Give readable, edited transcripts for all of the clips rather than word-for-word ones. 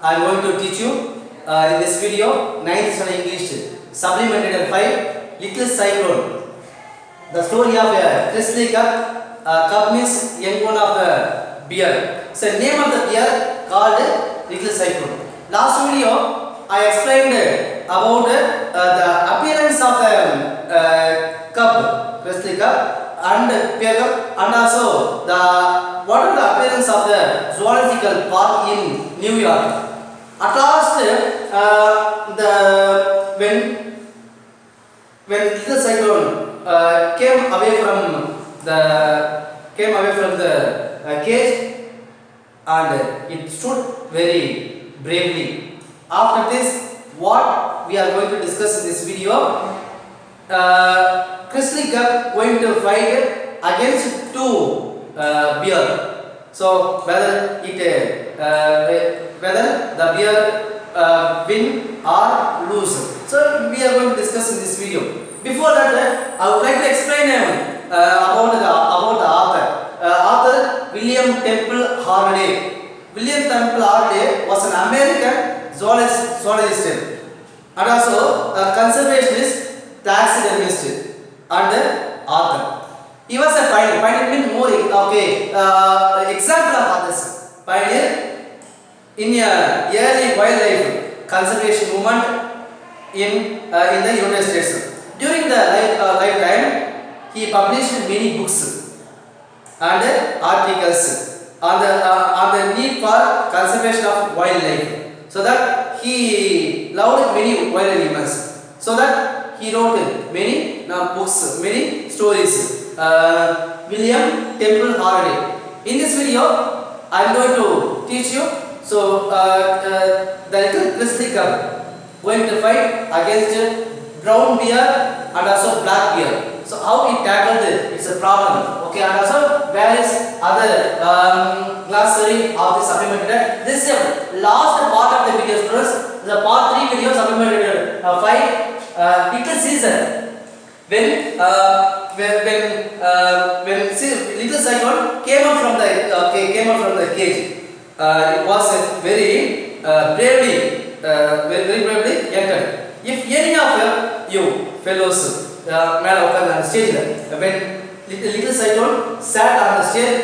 I am going to teach you in this video 9th standard English supplemented and 5 Little Cyclone. The story of a Presley cup. Cup means young one of the beer. So name of the beer called Little Cyclone. Last video I explained about the appearance of the cup, Presley cup and beer cup, and also what are the appearance of the zoological park in New York. At last, when Little Cyclone came away from the cage, and it stood very bravely. After this, what we are going to discuss in this video, Presley cup going to fight against two bear. So whether the bear win or lose. So we are going to discuss in this video. Before that, I would like to explain about the author. Author William Temple Hardy. William Temple Hardy was an American zoologist and also a conservationist, taxidermist, and author. He was a pioneer. Pioneer means more example of others. Pioneer in early wildlife conservation movement in the United States. During the lifetime, he published many books and articles on the need for conservation of wildlife. So that he loved many wild animals. So that he wrote many books, many stories. William Temple Hardy. In this video, I am going to teach you. So the little Presley cup going to fight against brown bear and also black bear. So how he tackled it? It's a problem. Okay, and also various other glossary of the supplemented. This is the last part of the video, students. The part 3 video supplemented 5 Little Caesar. When Little Cyclone came out from the cage, it was very bravely entered. If any of you fellows man on the stage, when Little Cyclone sat on the stage,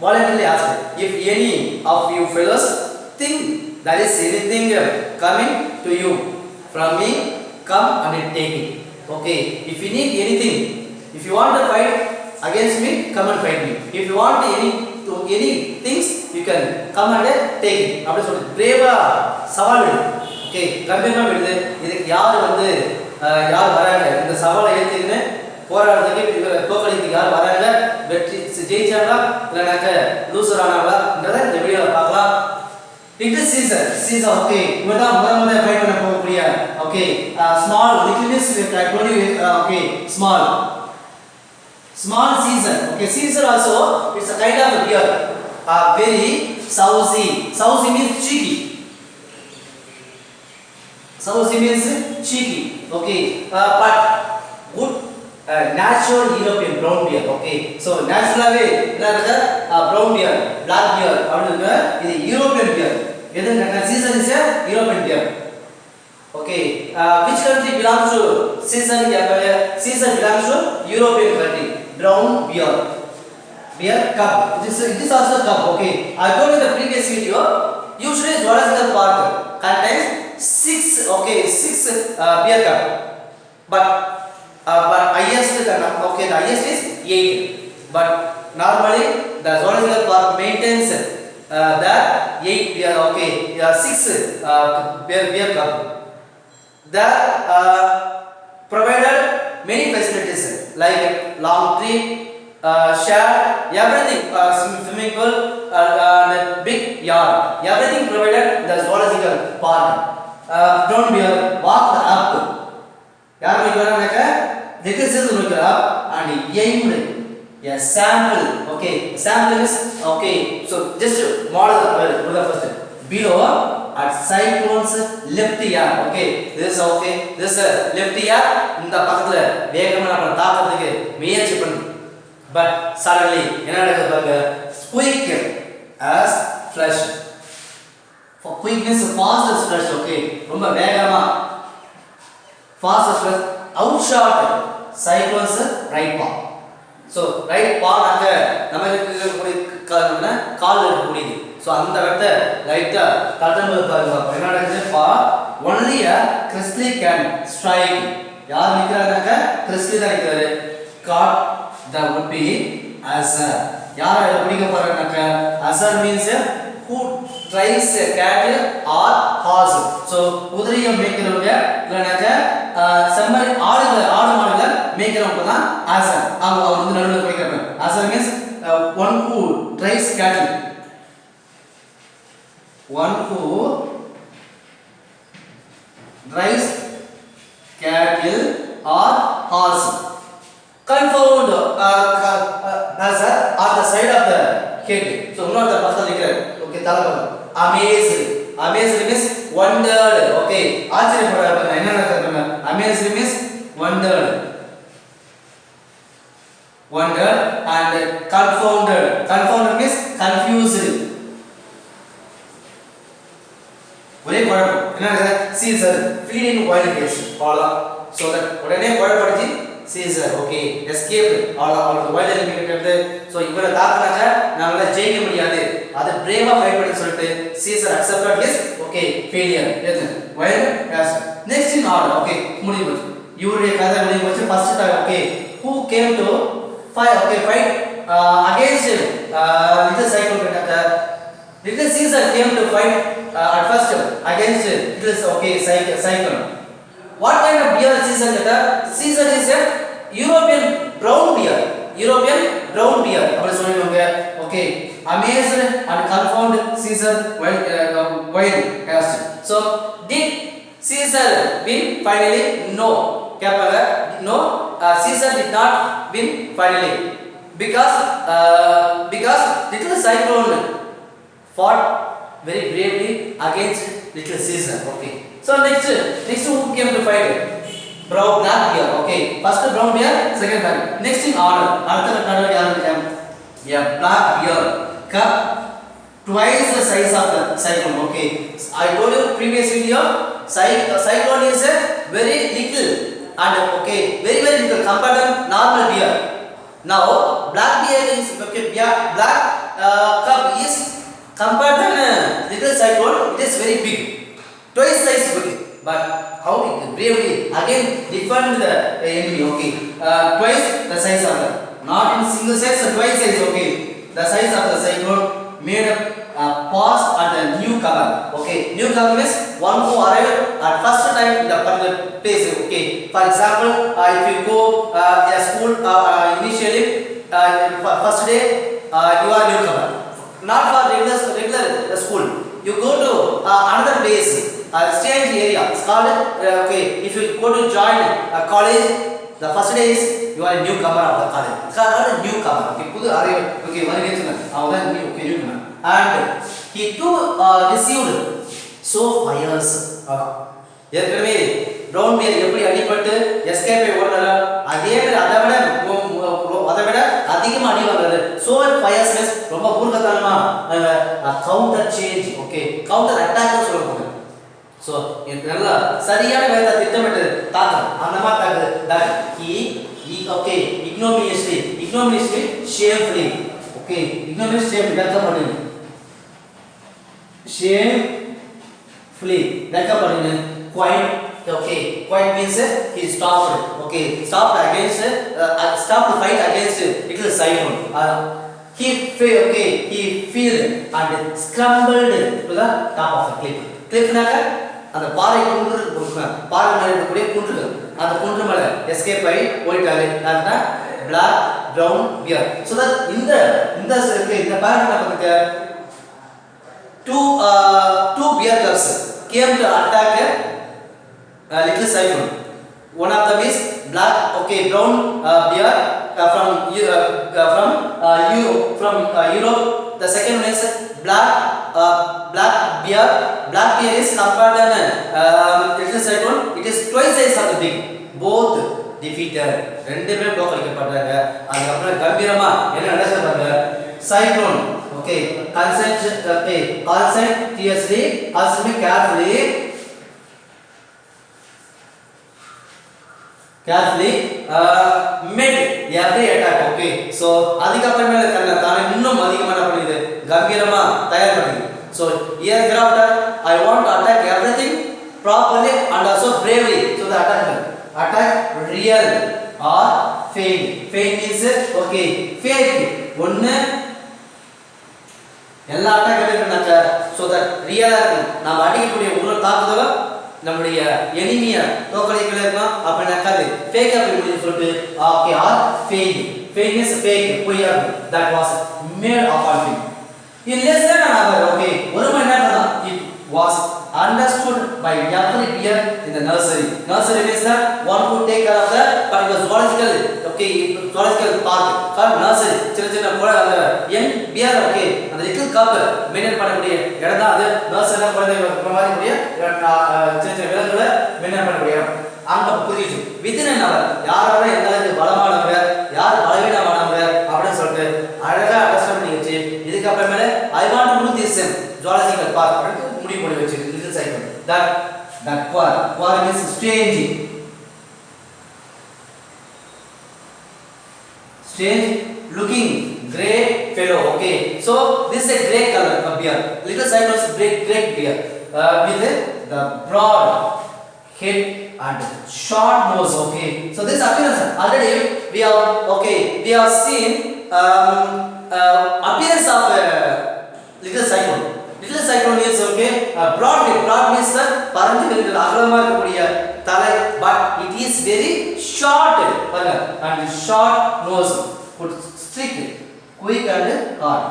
voluntarily asked, if any of you fellows think there is anything coming to you from me, come and take it. Okay, if you need anything, if you want to fight against me, come and fight me. If you want any things, you can come and take it. அப்படி சொல்லி பிரேவா சவால் விடு. Okay, கம்பீரமா விடுது. இதுக்கு யார் வராங்க, இந்த சவாலை ஏத்துக்கின்னு போராடுறதுக்கு தோக்கடிக்கு யார் வராங்க, வெற்றி ஜெயிச்சாங்களா இல்லைனாக்க லூசர் ஆனாங்களா இந்த வீடியோல பார்க்கலாம். Little Caesar, okay, இவர்தான் முதல்ல ஃபைட் பண்ண போகக்கூடிய okay small littleness I told you okay small Caesar. Okay, Caesar also it's a kind of a bear, very sousy means cheeky. Sousy means cheeky. Okay, but good natural European brown bear. Okay, so naturally brown bear, black bear அப்படிங்க இது European bear. இது Caesar is a European bear. Okay, which country belongs to Caesar? Caesar belongs to European country. Brown bear cup. It is also cup. Okay, I told you in the previous video. Usually zoological park contains 6 bear cup, but highest the highest is 8. But normally the zoological park maintains the 8 bear. Okay, 6 bear cup. The provided many facilities like long tree, shade, everything, swimming pool, and big yard. Everything provided the zoological park. Brown bear walked up. யார் வைக்கிறாங்க? Little Caesar வைக்கிறா and aimed a sample. Okay, sample is okay. So just model the first below at Cyclone's left ear. Okay, this left ear இந்த பக்கத்துல வேகமா நம்ம தாக்கிறதுக்கு முயற்சி பண்ணு. But suddenly என்ன நடக்குது பாருங்க, squeak as flesh. quick means fast flush. Okay, ரொம்ப வேகமா fast flush. Outshot cyclones right paw. So right paw நாக்க நம்ம இருக்கக்கூடிய கால் இருக்கக்கூடியது. So அந்த இடத்தை லைட்டா தட்டும்போது பாருங்க என்ன நடக்குது பா only a Chrisley can strike. யார் நிக்கிறாங்க கிறிஸ்லி தான் நிக்கிறாரு. caught the would be Azar. யார் இத பிடிக்க போறாங்க Azar means who tries a cattle or horse. So குதிரையை மேய்க்கிறவங்க இல்லனாக்க செம்மறி ஆடு மாடுகளை மேய்க்கிறவங்க தான் Azar. அவங்க வந்து நடுவுல பிடிக்கிறாங்க. Azar means one who tries cattle. One who drives cattle or horse. Confound Azar on the side of the head. So not the pastor likra. Okay, thala amazed. Amazed means wondered. Okay, ஆச்சரியப்படுறாங்க என்ன நடக்குதுங்க amazed means wondered. Wondered and confounded. Confounded means confused. ஒரே குழப்பம் என்ன Caesar feed in wild case அவ்வளவுதான். so that உடனே குழப்படிச்சு Caesar okay escape அவளோட wild eliminated. so இவரை தாக்குனாங்க நம்மளால ஜெயிக்க முடியாது அது பிரேவா ஃபைட் பண்ணி சொல்லிட்டு Caesar accepted his okay failure எது wild case. Next in order okay முடிஞ்சு போச்சு இவருடைய கதை முடிஞ்சு போச்சு. First time okay who came to fight against little cyclone. Little Caesar came to fight at first against little okay cyclone. What kind of beer Caesar got? Caesar is a European brown beer. European brown beer. அப்படி சொல்லுவாங்க. Okay, amazed and confounded Caesar wild cast. So did Caesar win finally? No. கேட்பாங்க. No, Caesar did not win finally because little cyclone fought very bravely against little Caesar. Okay. So next who came to fight? Black bear. Okay. First brown bear, second black. Next in order. After order yaar came? Yeah, black bear. Cup twice the size of the cyclone. Okay. I told you previous video. Cyclone is a very little and okay, very little compared to normal bear. Now black bear is okay. Black cup is compared to little cyclone, it is very big, twice size big. But how it bravely again defend the enemy. Okay, twice the size of the, not in single size, twice size. Okay, the size of the cyclone made a pause at the newcomer. Okay, newcomer means one who arrived at first time in the particular place. Okay, for example, if you go a school initially first day you are newcomer. Not for regular school. You go to another place, strange area. It's called okay. If you go to join a college, the first day is you are a newcomer of the college. It's called a newcomer. Okay, pudu arrival. Okay, one day avada newcomer. And he too received so fires. ஏற்கனவே brown pier எப்படி அடிபட்டு எஸ்கேப்பை ஓடுறாரோ அதே மாதிரி அதை விட அதிகமாக அடி வாங்குறாரு. சோ ஃபயர்ஸ்னஸ் ரொம்ப மூர்க்கத்தனமா counter change okay counter attack சொல்லுவாங்க. சோ இது நல்ல சரியான வேலை திட்டமிட்டு தாக்குறாரு. அந்த மாதிரி தாக்குறாரு. he okay ignominiously shamefully okay ignominiously shamefully வெக்க பண்ணுங்க shamefully வெக்க பண்ணுங்க quite okay quite means he stopped okay stopped against stopped the fight against little cyclone. He fell and scrambled to the top of the cliff நாக்க அந்த பாறை குன்று பாறை மேல இருக்கக்கூடிய குன்றுகள் அந்த குன்று மேல எஸ்கேப் ஆகி ஓடிட்டாரு. அதுதான் black brown bear. so that இந்த பாறைல பாருங்க two bear cubs came to attack little cyclone. One of them is black brown bear from Europe. The second one is black bear. Black bear is compared to little cyclone. It is twice size of the big. Both defeated. ரெண்டு பேரும் தோற்கடிக்கப்பட்டாங்க. அதுக்கு அப்புறம் கம்பீரமா என்ன நடக்குது பாருங்க. cyclone Okay, conscientiously, carefully met every attack. Okay, so adikaprame thanne innum adhigama enna pannidhu gambirama thayar pannidhu. So hereafter I want to attack everything properly and also bravely. So the attack real or fake. Fake means okay, fake one எல்லா attack எடுக்கறனாக்க so that ரியலா இருக்கும். நாம அடிக்கக்கூடிய ஒரு தாக்குதல நம்மளுடைய எனிமிய தோக்கடிக்கல இருக்கும். அப்ப நக்காது fake அப்படி முடிஞ்சு சொல்லிட்டு okay are fake. Fake is fake பொய்யா இருக்கும். that was made upon him in less than an hour. Okay, ஒரு மணி நேரம் தான். it was understood by every peer in the nursery. Nursery means that one who take care of the particular zoological, okay, zoological park called nursery. சின்ன போல அந்த young bear, okay, அந்த little cub maintain பண்ணக்கூடிய இடம் தான் அது நர்சரில குழந்தைகள் மாதிரி கூடிய சின்ன விலங்குகளை மெயின்டைன் பண்ணக்கூடிய இடம். அங்க புரியுது within an hour யாரோட எந்த அளவுக்கு பலமானவங்க யார் பலவீனமானவங்க அப்படின்னு சொல்லிட்டு அழகா அண்டர்ஸ்டாண்ட் பண்ணி வச்சு இதுக்கு அப்புறமேல I want to do this zoological park அப்படின்னு முடிவு பண்ணி வச்சு little cycle that quar means strange looking gray fellow. Okay, so this is a gray color of bear. Little cycle is gray bear with the broad head and short nose. Okay, so this appearance already we have seen appearance of little cyclone. Little cyclone is okay, broad means பறந்து விரிந்த அகலமா இருக்கக்கூடிய தலை, but it is very short and short nose, could strict, quick and hard,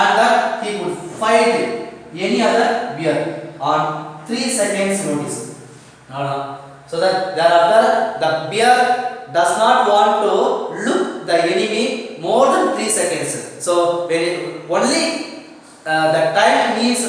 and that he could fight any other bear on 3 seconds notice. So that thereafter the bear does not want to look the enemy more than 3 seconds. So when only the time means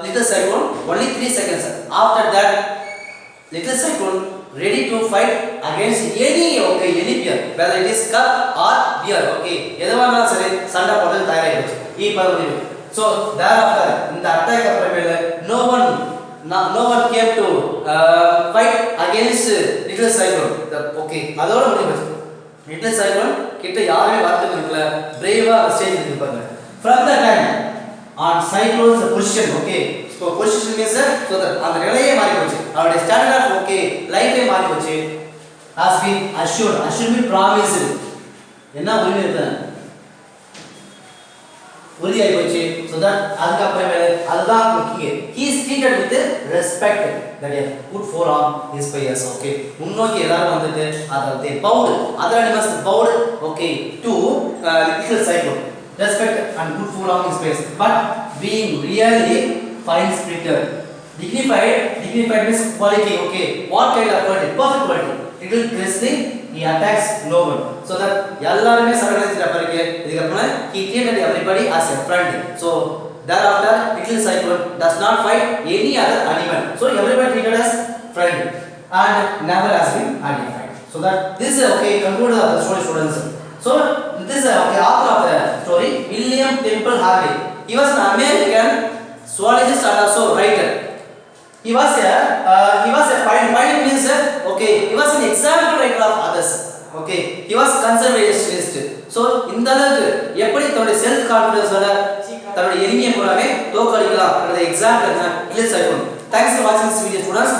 little cyclone only 3 seconds. After that little cyclone ready to fight against any bear, whether it is cub or bear. Okay, எதுவானா சரி சண்டை போட தயாராயிடுச்சு ஈ பரவடி. So thereafter in the attack appropriate no one came to fight against little cyclone. Okay, அதோட முடிஞ்சு little cyclone கிட்ட யாருமே வரதுக்கு இல்ல, பிரேவா stage இருப்பாங்க. From the time on cyclone's position, okay, so position means so that அந்த நிலையே மாறி போச்சு, அவருடைய ஸ்டாண்டர்ட் ஆஃப் okay லைஃபே மாறி போச்சு. has been assured means promised, என்ன உறுதி இருக்கு உறுதியாகி போச்சு. so that அதுக்கு அப்புறமே அதுதான் முக்கியம். he is treated with respect, that is good for all his peers. okay, முன்னோக்கி எல்லாரும் வந்துட்டு they bowed, other animals bowed, okay, to little cyclone, respect and good for all his peers, but being really fine spirited, dignified means quality. okay, what kind of quality? Perfect quality. Little Christine, he attacks no one, so that எல்லாருமே சரணடைஞ்சிட்ட பிறகு இதுக்கு அப்புறம் he treated everybody as a friend. So thereafter little cyclone does not fight any other animal, so everybody treated as friend and never has been identified. So that this is okay conclude the story, students. So this is okay author of the story William Temple Harvey. He was an American zoologist and also writer. He was a pioneer means okay, he was an example writer of others. Okay, he was conservationist. So இந்த அளவுக்கு எப்படி தன்னுடைய self கான்ஃபிடன்ஸோட தன்னுடைய எனிமியை பூராமே தோற்கடிக்கலாம் என்ற example என்ன little cyclone. Thanks for watching this video, students.